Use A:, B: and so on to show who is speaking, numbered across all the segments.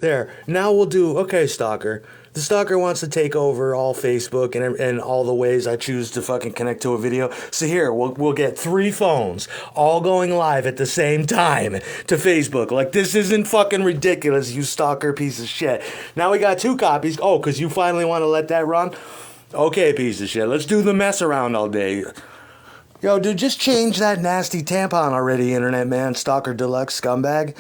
A: There. Now we'll do, okay, Stalker. The Stalker wants to take over all Facebook and all the ways I choose to fucking connect to a video. So here, we'll get 3 phones all going live at the same time to Facebook. Like, this isn't fucking ridiculous, you Stalker piece of shit. Now we got 2 copies. Oh, because you finally want to let that run? Okay, piece of shit. Let's do the mess around all day. Yo, dude, just change that nasty tampon already, internet man, Stalker Deluxe scumbag.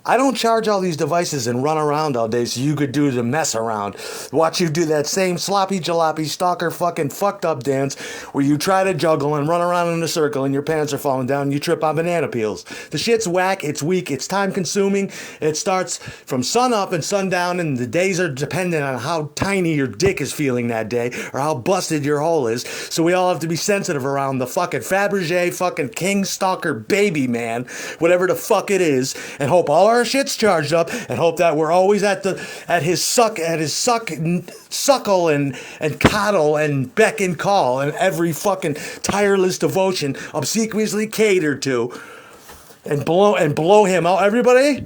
A: I don't charge all these devices and run around all day so you could do the mess around. Watch you do that same sloppy jalopy stalker fucking fucked up dance where you try to juggle and run around in a circle and your pants are falling down and you trip on banana peels. The shit's whack, it's weak, it's time consuming. It starts from sun up and sundown, and the days are dependent on how tiny your dick is feeling that day or how busted your hole is. So we all have to be sensitive around the fucking Fabergé fucking King Stalker baby man, whatever the fuck it is, and hope all our shit's charged up, and hope that we're always at his suckle and coddle and beck and call and every fucking tireless devotion obsequiously catered to, and blow him out. Everybody,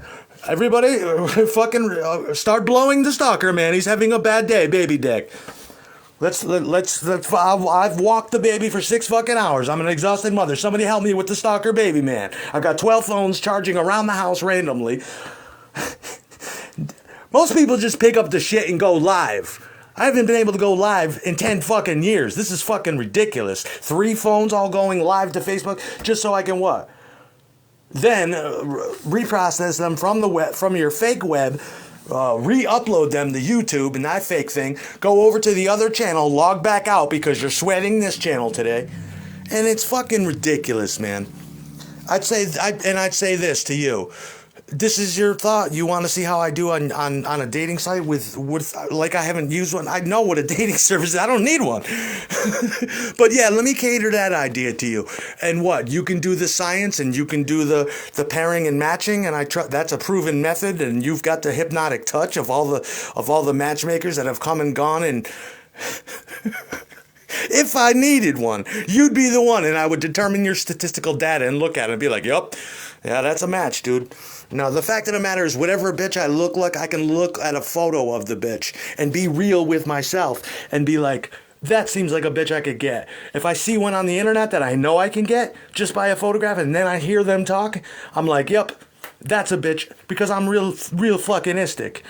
A: fucking start blowing the Stalker, man. He's having a bad day, baby dick. Let's. I've walked the baby for 6 fucking hours. I'm an exhausted mother. Somebody help me with the Stalker baby, man. I've got 12 phones charging around the house randomly. Most people just pick up the shit and go live. I haven't been able to go live in 10 fucking years. This is fucking ridiculous. 3 phones all going live to Facebook just so I can what? Then reprocess them from the web, from your fake web. Re-upload them to YouTube and that fake thing, go over to the other channel, log back out because you're sweating this channel today, and it's fucking ridiculous, man. I'd say this to you. This is your thought. You want to see how I do on a dating site with like I haven't used one. I know what a dating service is. I don't need one. But yeah, let me cater that idea to you. And what? You can do the science and you can do the pairing and matching, and that's a proven method, and you've got the hypnotic touch of all the matchmakers that have come and gone, and if I needed one, you'd be the one, and I would determine your statistical data and look at it and be like, yup, yeah, that's a match, dude. Now, the fact of the matter is, whatever bitch I look like, I can look at a photo of the bitch and be real with myself and be like, that seems like a bitch I could get. If I see one on the internet that I know I can get just by a photograph and then I hear them talk, I'm like, yep, that's a bitch, because I'm real fucking-istic.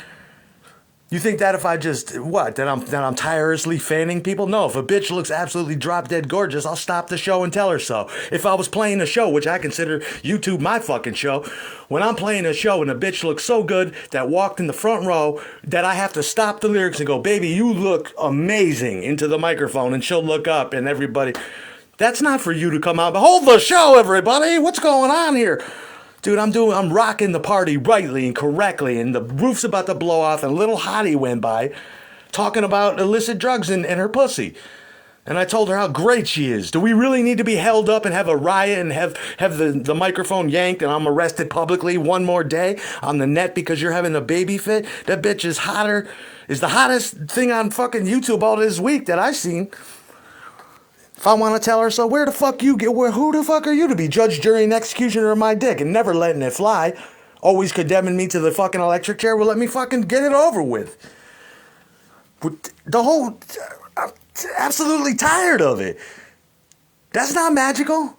A: You think that if I just, that I'm tirelessly fanning people? No, if a bitch looks absolutely drop dead gorgeous, I'll stop the show and tell her so. If I was playing a show, which I consider YouTube my fucking show, when I'm playing a show and a bitch looks so good that walked in the front row that I have to stop the lyrics and go, baby, you look amazing, into the microphone, and she'll look up and everybody, that's not for you to come out, but hold the show, everybody, what's going on here? Dude, I'm rocking the party rightly and correctly, and the roof's about to blow off, and a little hottie went by talking about illicit drugs and her pussy. And I told her how great she is. Do we really need to be held up and have a riot and have the microphone yanked and I'm arrested publicly one more day on the net because you're having a baby fit? That bitch is the hottest thing on fucking YouTube all this week that I've seen. If I want to tell her so, who the fuck are you to be judge, jury, and executioner of my dick and never letting it fly? Always condemning me to the fucking electric chair? Well, let me fucking get it over with. I'm absolutely tired of it. That's not magical.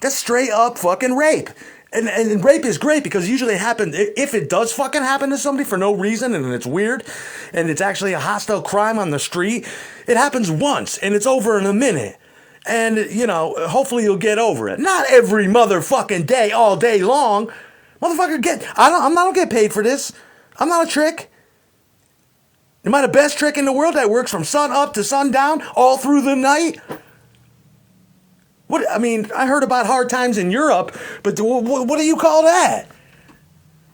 A: That's straight up fucking rape. And rape is great because usually it happens, if it does fucking happen to somebody for no reason and it's weird and it's actually a hostile crime on the street, it happens once and it's over in a minute. And, hopefully you'll get over it. Not every motherfucking day, all day long. Motherfucker, I don't get paid for this. I'm not a trick. Am I the best trick in the world that works from sun up to sundown all through the night? I heard about hard times in Europe, but what do you call that?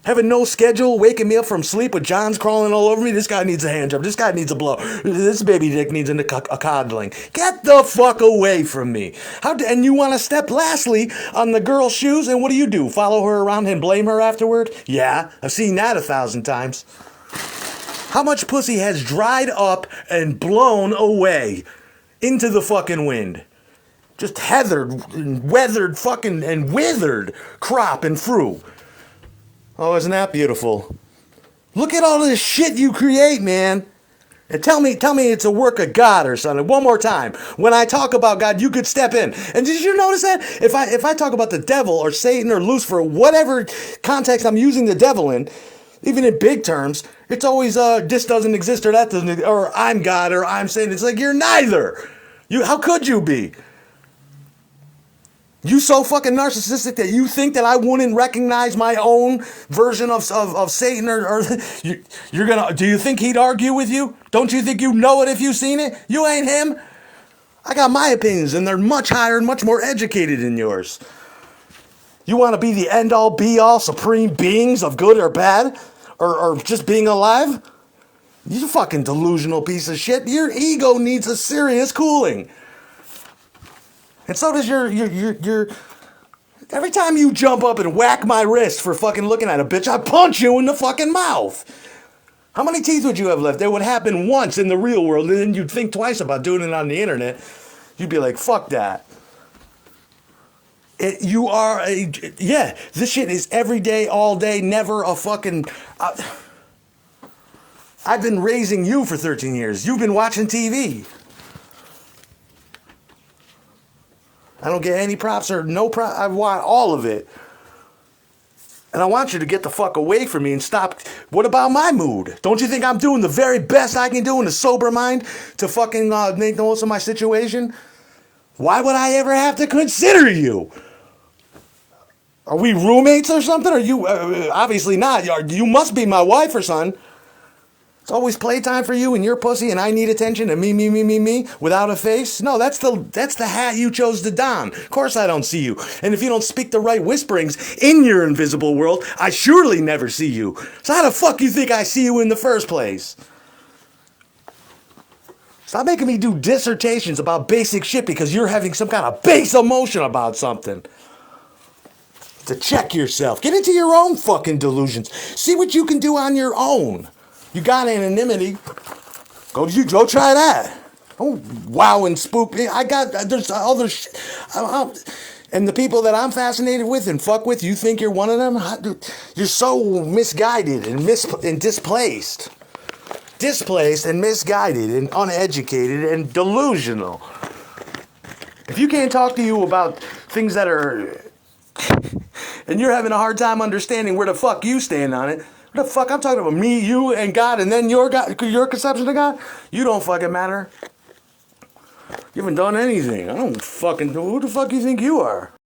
A: Having no schedule, waking me up from sleep with Johns crawling all over me? This guy needs a hand job. This guy needs a blow. This baby dick needs a coddling. Get the fuck away from me. And you want to step lastly on the girl's shoes, and what do? Follow her around and blame her afterward? Yeah, I've seen that 1,000 times. How much pussy has dried up and blown away into the fucking wind? Just heathered and weathered fucking and withered crop and fruit. Oh, isn't that beautiful? Look at all this shit you create, man. And tell me it's a work of God or something. One more time. When I talk about God, you could step in. And did you notice that? If I talk about the devil or Satan or Lucifer, whatever context I'm using the devil in, even in big terms, it's always this doesn't exist or that doesn't exist, or I'm God or I'm Satan. It's like you're neither. How could you be? You so fucking narcissistic that you think that I wouldn't recognize my own version of Satan or you're gonna, do you think he'd argue with you? Don't you think you know it if you've seen it? You ain't him. I got my opinions and they're much higher and much more educated than yours. You want to be the end all be all supreme beings of good or bad or just being alive? You fucking delusional piece of shit. Your ego needs a serious cooling. And so does your every time you jump up and whack my wrist for fucking looking at a bitch, I punch you in the fucking mouth. How many teeth would you have left? That would happen once in the real world, and then you'd think twice about doing it on the internet. You'd be like, fuck that. This shit is every day, all day, never a fucking... I've been raising you for 13 years. You've been watching TV. I don't get any props or no props. I want all of it. And I want you to get the fuck away from me and stop. What about my mood? Don't you think I'm doing the very best I can do in a sober mind to fucking make the most of my situation? Why would I ever have to consider you? Are we roommates or something? Are you, obviously not. You must be my wife or something. It's always playtime for you and your pussy and I need attention and me without a face. No, that's the hat you chose to don. Of course I don't see you. And if you don't speak the right whisperings in your invisible world, I surely never see you. So how the fuck you think I see you in the first place? Stop making me do dissertations about basic shit because you're having some kind of base emotion about something. To check yourself. Get into your own fucking delusions. See what you can do on your own. You got anonymity. Go try that. Oh, wow and spook me. There's other shit. And the people that I'm fascinated with and fuck with, you think you're one of them? You're so misguided and displaced. Displaced and misguided and uneducated and delusional. If you can't talk to you about things that are... and you're having a hard time understanding where the fuck you stand on it, what the fuck I'm talking about? Me, you, and God, and then your conception of God? You don't fucking matter. You haven't done anything. I don't fucking... Who the fuck you think you are?